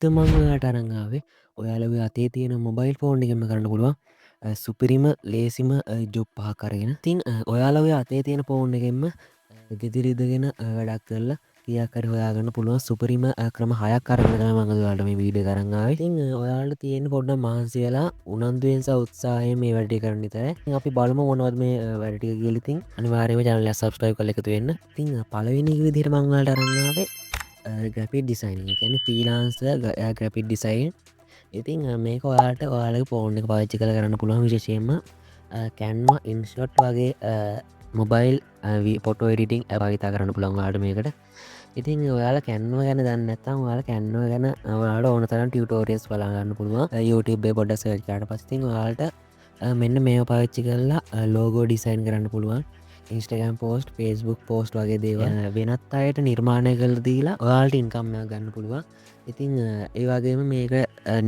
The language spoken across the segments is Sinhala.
අද මම ඔයාලට අරන් ආවේ ඔයාලගේ අතේ තියෙන මොබයිල් ෆෝන් එකෙන්ම කරන්න පුළුවන් සුපිරිම ලේසිම ජොබ් පහක් අරගෙන. ඉතින් ඔයාලගේ අතේ තියෙන ෆෝන් එකෙන්ම ගෙදර ඉඳගෙන වැඩක් කරලා කීයක් හරි හොයාගන්න පුළුවන් සුපිරිම ක්‍රම 6ක් අරගෙන තමයි මම ඔයාලට මේ වීඩියෝ එක අරන් ආවේ. ඉතින් ඔයාලට තියෙන පොඩ්ඩක් මහන්සි වෙලා උනන්දුවෙන් සහ උත්සාහයෙන් මේ වැඩ ටික කරන්න විතරයි. ඉතින් අපි බලමු මොනවද මේ වැඩ ටික කියලා. ඉතින් අනිවාර්යයෙන්ම channel එක subscribe කරලා එකතු වෙන්න. ඉතින් පළවෙනි විදිහට මම ඔයාලට අරන් ආවේ ග්‍රැෆික් ඩිසයින් ගැන ෆීලාන්ස ග්‍රැපික් ඩිසයින්. ඉතින් මේක ඔයාට ඔයාලගේ ෆෝන් එක පාවිච්චි කළ කරන්න පුළුවන් විශේෂයෙන්ම කැන්ම ඉන්ෂොට් වගේ මොබයිල් පොටෝ එඩිටිං ඇභාවිතා කරන්න පුළන් වාට මේකට. ඉතින් ඔයාලා කැන්ව ගැන දන්න ඇත්තම් ඔයාල කැන්ව ගැන ඔයාට ඕන තරම් ටියුටෝරියස් බලාගන්න පුළුවන් YouTube පොඩ සර්චාට පස්තින් ඔයාලට මෙන්න මේ පාවිච්චි කරලා ලෝගෝ ඩිසයින් කරන්න පුළුවන් ඉන්ස්ටගම් පෝස්ට් ෆේස්බුක් පෝස්ට් වගේ දේව වෙනත් අයට නිර්මාණය කළ දීලා ඔයාල්ට ඉන්කම්මයක් ගන්න පුළුවන්. ඉතින් ඒ වගේම මේක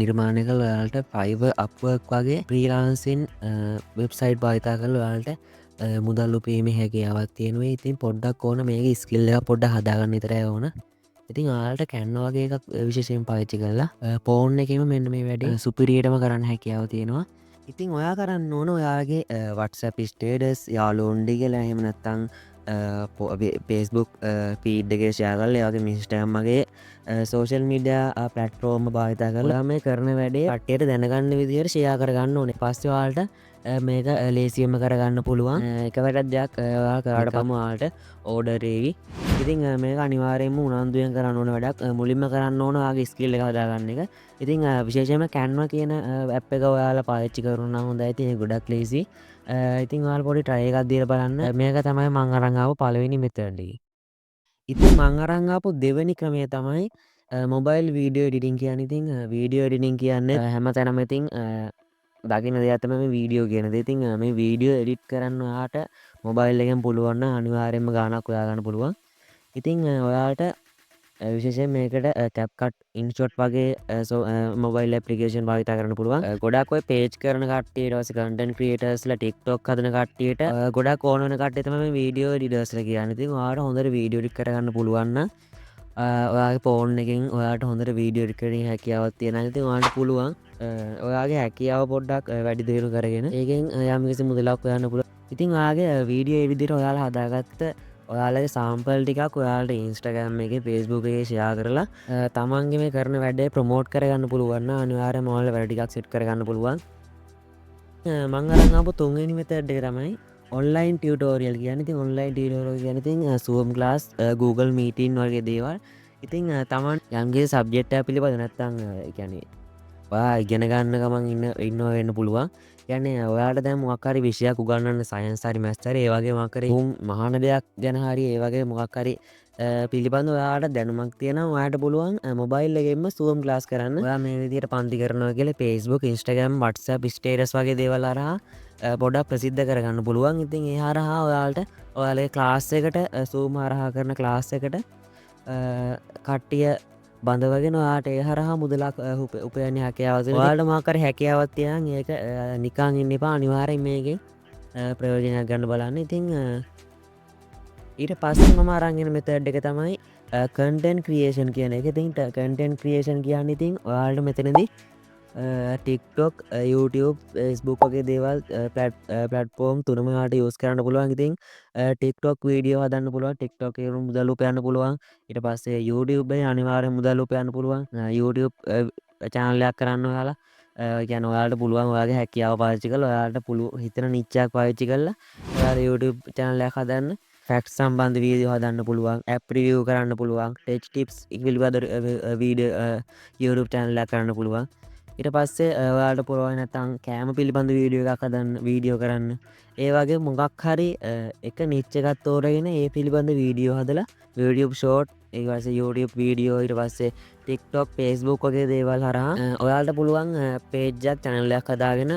නිර්මාණය කළ ඔයාලට ෆයිව අප්වක් වගේ ප්‍රීලාන්සින් වෙබ්සයිට් භාවිතා කළ ඔයාලට මුදල්ලු පීම හැකියාවත් තියෙනුවේ. ඉතින් පොඩ්ඩක් ඕන මේක ස්කිල්ල එක පොඩ්ඩ හදාගන්න ඉතරය ඕන. ඉතින් ආලට කැන්න වගේ එකක් විශෂයෙන් පාච්චි කරලා පෝර්න් එකම මෙන්න මේ වැඩ සුපිරියටම කරන්න හැකියාව තියෙනවා. ඉතින් ඔයා කරන්න ඕන ඔයාගේ වටසප් ස්ටේඩස් යාලෝන්ඩි කියලා එහෙමනත්තං පේස්බුක් පීඩ්ඩගේ ශයාකල් ඒවගේ මිස්ටෑම්මගේ සෝෂල් මිඩිය පලට්ෆෝර්ම භාවිතා කරලා මේ කරන වැඩේ අටයට දැනගන්න විදිර ෂයා කරගන්න ඕනේ පස්වාල්ට මේක ලේසියම කරගන්න පුළුවන් එක වැටත් දෙයක් කරට පමවාට ඕඩරේවි. ඉතින් මේක අනිවාරයම උනන්දුවෙන් කරන්න ඕන වැඩක් මුලින්ම කරන්න ඕනගේ ස්කිල්ල හදාගන්න එක. ඉතින් විශේෂම කැන්ව කියන ඇප් එක ඔයාල පාච්චි කරුණ හොඳ ඇති ගොඩක් ලේසි. ඉතින් වාල් පොඩි ටයකක් දීර බලන්න මේක තමයි මං අරංගාව පලවෙනි මෙතඩී. ඉතින් මං අරංගාපු දෙවැනි ක්‍රමය තමයි මොබයිල් වීඩියෝ ඩිටින් කියන. ඉතින් වීඩියෝ ඩිටින් කියන්න හැම තැනමඉතින් දකින දෙයක්තම වීඩියෝ කියන දෙතින් මේ වීඩියෝ එඩිට් කරන්නවාට මොබයිල් එකෙන් පුළුවන්න අනිවාරෙන්ම ගානක් ඔයාගන්න පුළුවන්. ඉතිං ඔයාට විශේෂ මේකට කැප්කට් ඉන්ෂොට් වගේ මොබයිල් පපිකේෂන් භාවිතා කරන්න පුළුවන් ගොඩක්ොයි පේජ් කරන කටේ ස කටන් ක්‍රියටස්ල ටික්ටොක් හදන කට්ටියට ගොඩක් ඕන කටම වීඩියෝ ඩිඩස්ල කියනති වාට හොඳර වීඩියෝඩි කරන්න පුළුවන්න ඔයාගේ පෝර්න් එකින් ඔයාට හොඳට වීඩියෝ කරින් හැකියාවත් තියෙනති වාට පුළුවන් ඔයාගේ හැකියාව පොඩ්ඩක් වැඩි දේරු කරගෙන ඒකෙන් යම්කිසි මුදලක් ඔයන්න පුළ. ඉතින් ඔයාගේ වීඩියෝ එවිදිට ඔයාල හදාගත්ත ඔයාලගේ සාම්පල් ටිකක් ඔයාලට ඉන්ස්ටගම් එක පේස්බුක් එක ෂයා කරලා තමන්ගේ මේ කරන වැඩේ ප්‍රමෝට් කරගන්න පුළුවන්න අනිවාර මෝල වැඩිකක් සිට් කරගන්න පුළුවන්. මංගරංආපු තුන්ගනි මෙතඩ්ඩේ තමයි ඔන්ලයින් ටියටෝරියල් කියන ති ඔන්ලයින් ටියටෝර ගැනති සුවම් ලාස් Google මීටන් වගේ දේවල්. ඉතිං තමන් යන්ගේ සබ්ජෙට්ට පිළිබඳ නැත්තං ගැනේ ඉගෙන ගන්න ගමන් ඉන්න වෙන්න පුළුවන්. යන්නේ ඔයාට දැම් මොක්කරි විෂයක් උගන්නන්න සයන්සරි මැස්තර ඒවගේ මකර හුම් මහන දෙයක් ගැනහරි ඒවගේ මොක්කරි පිළිබඳ ඔයාට දැනුමක් තියෙන වාට පුළුවන් මොබයිල්ලගෙන්ම සුවම් ලාස් කරන්න මේ විදිට පන්ති කරනවා කියල පේස්බුක් ඉස්ටගම් වටස පිස්ටේරස් වගේ දේවල්ලාරහා පොඩක් ප්‍රසිද්ධ කරගන්න පුළුවන්. ඉතින් ඒ හරහා ඔයාලට ඔයාලේ ක්ලාස් එකට සූමහරහා කරන ක්ලාස් එකට කට්ටිය බඳවගෙන යාට ඒ හරහා මුදලක් උපයන හැකයාවස වාට මාකර හැකියාවත්තියන් ඒක නිකාන් ඉන්න එපා අනිවාරෙන් මේකින් ප්‍රයෝජනයක් ගන්න බලන්න. ඉතිං ඊට පස්සෙන් මම අරංගෙන මෙතඩ් එක තමයි කන්ටන් ක්‍රියේෂන් කියන එක. තින්ට කන්ටන් ක්‍රියේෂන් කියන්න ඉතින් ඔයාල්ට මෙතනදී ටික්ටොක් YouTube ස්බුක්ගේ දේවල් පලට්ෆෝම් තුනමට යස් කරන්න පුළුවන්. ඉතින් ටික්ටොක් වීඩියෝ හදන්න පුළුවන් ටික්ටොක් මුදල්ලු පයන්න පුළුවන්. ඉට පස්සේ YouTube අනිවාර මුදල්ලු පයන්න පුළුවන් YouTube චානලයක් කරන්න යාලා ගැන ඔයාට පුළුවන් වගේ හැකියාව පාච්චි කල ඔයාට පුළුව හිතන නිච්චයක් පාච්චි කරලා ඔයා YouTube චැනලයක් හදන්න ෆැක්් සම්බන්ධ වීදිය හදන්න පුළුවන් ඇප්‍රිවියූ කරන්න පුළුවන් ටෙච් ටිප්ස් ඉක්විල්බද වීඩ YouTube චැනලයක් කරන්න පුළුවන්. ඉට පස්සේ ඔයාට පුරුවන් නැතං කෑම පිළිබඳ වීඩියෝ එකක් හදන්න වීඩියෝ කරන්න ඒ වගේ මොගක් හරි එක නිච්චකත් තෝරගෙන ඒ පිළිබඳ වීඩියෝ හදලා YouTube ෂෝට් ඒවස YouTube වීඩියෝ ඉට පස්සේ ටික්ටොක් පේස්බුක් වගේ දේවල් හරහා ඔයාලට පුළුවන් පේජ්ජක් චැනල්ලයක් හදාගෙන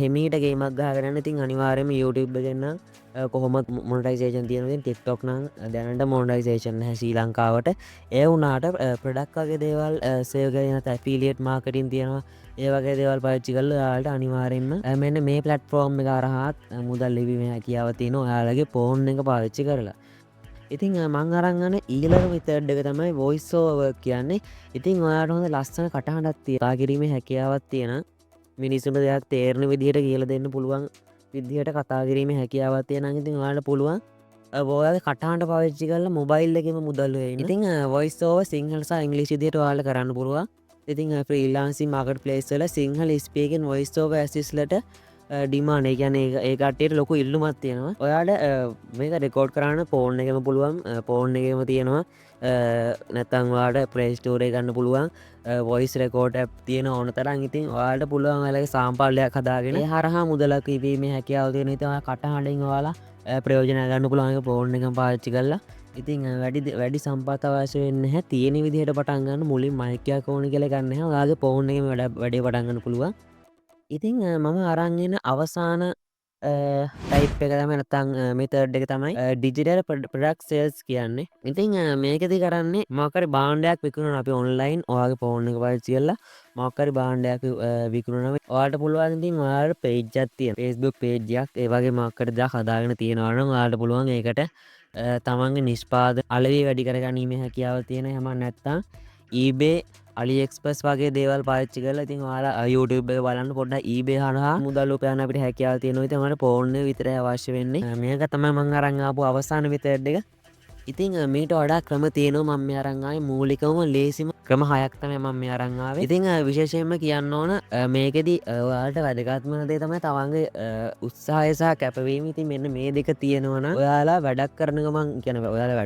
හෙමීට ගේමක් ගහගරන්න. ඉතින් අනිවාරයම YouTube ගන්න කොහොමත් මොනටයිසේෂන් තියෙනෙන් ටික්ටොක් නම් දැනට මොනඩයිසේෂන් හැ ශ්‍රී ලංකාවට ඒ වුනාට ප්‍රඩක් වගේ දේවල් සේවගෙන ඇෆිලියට් මාකටින් තියෙනවා ඒ වගේ දේවල් පච්චි කල්ල යාලට අනිවාරෙන්ම මෙන්න මේ පලට්ෆෝර්ම් එක අරහත් මුදල් ලිවීම හැකියාව තියෙන ඔයාලගේ පෝන් එක පාවිච්චි කරලා. ඉතින් මං අරංගන ඊළඟ විතරඩ් එක තමයි වොයිස්සෝව කියන්නේ. ඉතින් ඔයාට හොඳ ලස්සන කටහඬක් තියා කිරීමේ හැකියාවත් තියෙන මිනිසුන්ට දෙයක් තේරණ විදිහට කියල දෙන්න පුළුවන් විදිහට කතා කිරීම හැකියාවත් තියෙන ඉතින් ඔයාට පුළුවන් බෝයාගේ කටහන්ට පවිච්චි කල මොබයිල් එකම මුදල්ලුව ඉතින් වොයිස්සෝව සිංහලසා ඉංගලිසි දියට වාල කරන්න පුළුවන්. ඉතින් ්‍රීලාන්සි මකට පලේස්වල සිංහල ස්පේකෙන් වොයිස්සෝව ඇසිස්ලට ඩිමානේ ගැන ඒකටයට ලොකු ඉල්ලුමත් තියෙනවා. ඔයාට මේක රෙකෝඩ් කරන්න පෝර්න් එකම පුළුවන් පෝර්න් එකම තියෙනවා. නැතන්වාට ප්‍රේස්ටෝරේ ගන්න පුළුවන් වොයිස් රෙකෝඩ් ඇ් තියෙන ඕන තරන් ඉතින් ඔයාට පුළුවන් අලගේ සාම්පාලයක් හදාගෙන හරහා මුදලක් ඉවීම හැකියාව තියෙන තම කටහඩින් වාලා ප්‍රයෝජන ගන්න පුළුවන්ගේ පෝර්ණ එක පාච්චි කරලා ඉතින් වැඩි සම්පාත අවශය වෙන්න හැ තියෙන විදිහට පටන්ගන්න මුලින් මයිකයක් ඕනි කළ ගන්න යාගේ පෝර්ණ එක වැඩ පටන්ගන්න පුළුවන්. ඉතිං මම අරංගෙන අවසාන ටයිප් එක තම නතං මෙතඩ් එක තමයි ඩිජිටල් ප්‍රඩක්් සේල්ස් කියන්නේ. ඉතිං මේකති කරන්නේ මකර බාණ්ඩයක් විකුණ අපි ඔන්ලයින් ඔයාගේ පෝර්ණ එක පල්සිල්ල මක්කරි බාණ්ඩයක් විකුණනව වාට පුළුවන්ති වාට පේජ්ජත්තිය ෆෙස්බුක් පේජ්යක් ඒවගේ මක්කට දා හදාගෙන තියෙනවාන වාට පුළුවන් ඒකට තමන්ගේ නිස්්පාද අලවී වැඩි කර ගැනීම හැකියාව තියෙන හම නැත්තා ඊබේ අලිෙක්ස්පස් වගේ දේවල් පාච්චි කල ඉතින් වාලා YouTube එක බලන්න පොඩ්ඩ ඊබේ හා මුදල්ලු පෑන අපිට හැකියාව තියෙනවා. ඉතින් මට පෝර්ණ විතර අවශ්‍ය වෙන්නේ මේක තමයි මං අරන් ආපු අවසාන විතරඩ් එක. ඉතින් මීට වඩා ක්‍රම තියෙනවා මම අරංආයි මූලිකවම ලේසිම ක්‍රම හයක් තමයි මම අරංආාව. ඉතින් විශේෂයෙන්ම කියන්න ඕන මේකෙදී ඔයාට වැදගත්මන දේ තමයි තවන්ගේ උත්සාහයසා කැපවීම. ඉතින් මෙන්න මේ දෙක තියෙනවන ඔයාලා වැඩක් කරන ගමන් කියන ඔයාලා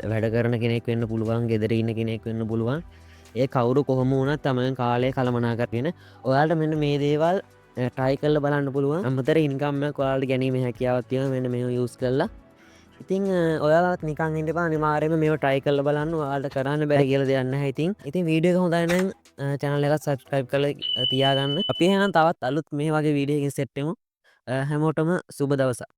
වැඩ කරන කෙනෙක් වෙන්න පුළුවන් ගෙදර ඉන්න කෙනෙක් වෙන්න පුළුවන් ඒ කවුරු කොහොම වුණත් තමන් කාලය කළමනා කරගෙන ඔයාට මෙන්න මේ දේවල් ටයි කල්ල බලන්න පුළුවන් අමතර ඉන්කම්ම කොයාට ගැනීම හැකියාවත්තිය මෙන්න මේ යස් කරලා. ඉතින් ඔයාත් නිකන් ඉට නිමාරම මේ ටයි කල්ල බලන්න වාට කරන්න බැ කියල දෙන්න ඉතින් ඉතින් වීඩියක හොඳයින චැනල එකත් සබස්ක්‍රයිබ් කල තියාගන්න අපි හන තවත් අලුත් මේ වගේ වීඩියකින් සෙට්ටමු හැමෝටම සුබ දවස.